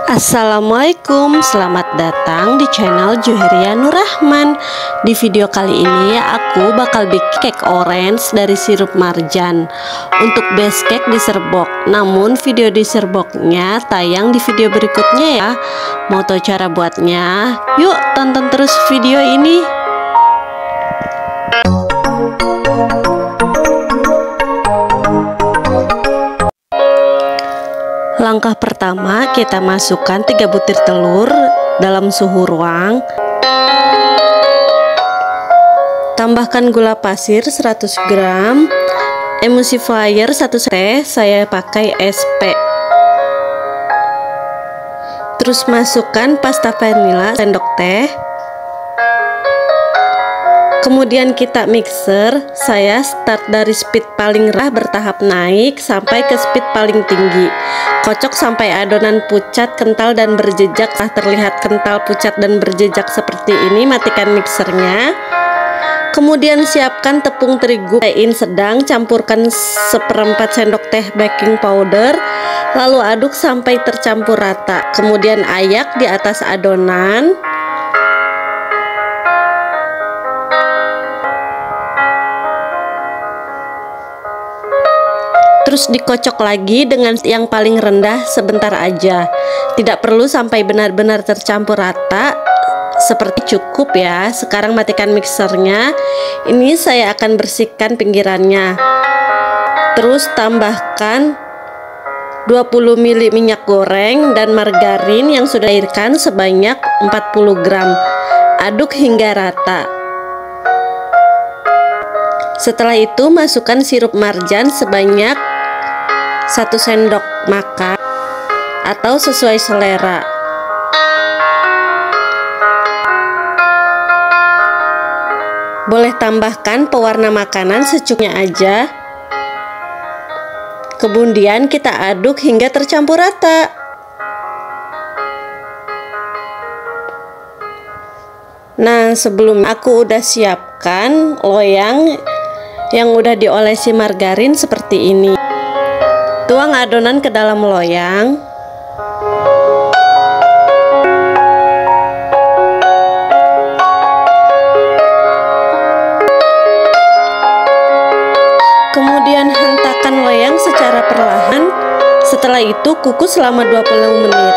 Assalamualaikum, selamat datang di channel Juheria Nur Rahman. Di video kali ini aku bakal bikin cake orange dari sirup marjan. Untuk base cake diserbok, namun video diserboknya tayang di video berikutnya ya. Mau tahu cara buatnya? Yuk tonton terus video ini. Langkah pertama, kita masukkan 3 butir telur dalam suhu ruang. Tambahkan gula pasir 100 gram, emulsifier 1 teh, saya pakai SP. Terus masukkan pasta vanila sendok teh. Kemudian kita mixer, saya start dari speed paling rendah bertahap naik sampai ke speed paling tinggi. Kocok sampai adonan pucat, kental dan berjejak. Setelah terlihat kental, pucat dan berjejak seperti ini, matikan mixernya. Kemudian siapkan tepung terigu tein sedang, campurkan 1/4 sendok teh baking powder, lalu aduk sampai tercampur rata. Kemudian ayak di atas adonan. Terus dikocok lagi dengan yang paling rendah sebentar aja. Tidak perlu sampai benar-benar tercampur rata. Seperti cukup ya. Sekarang matikan mixernya. Ini saya akan bersihkan pinggirannya. Terus tambahkan 20 ml minyak goreng dan margarin yang sudah dicairkan sebanyak 40 gram. Aduk hingga rata. Setelah itu masukkan sirup marjan sebanyak 1 sendok makan atau sesuai selera. Boleh tambahkan pewarna makanan secukupnya aja. Kemudian kita aduk hingga tercampur rata. Nah, sebelum aku udah siapkan loyang yang udah diolesi margarin seperti ini. Tuang adonan ke dalam loyang. Kemudian hentakan loyang secara perlahan. Setelah itu kukus selama 20 menit.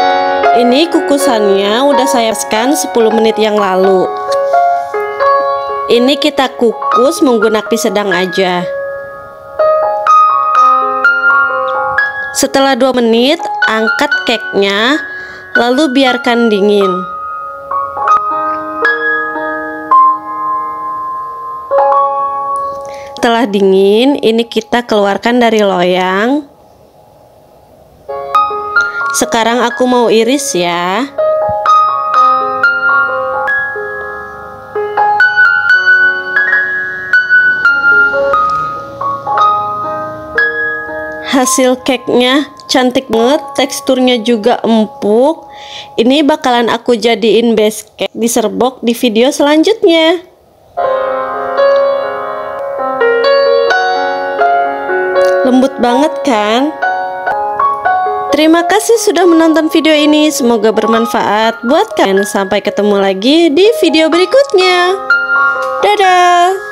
Ini kukusannya udah saya paskan 10 menit yang lalu. Ini kita kukus menggunakan api sedang aja. Setelah 2 menit, angkat cake-nya, lalu biarkan dingin. Setelah dingin, ini kita keluarkan dari loyang. Sekarang aku mau iris ya. Hasil cake-nya cantik banget, teksturnya juga empuk. Ini bakalan aku jadiin base cake diserbok di video selanjutnya. Lembut banget kan? Terima kasih sudah menonton video ini, semoga bermanfaat buat kalian. Sampai ketemu lagi di video berikutnya. Dadah.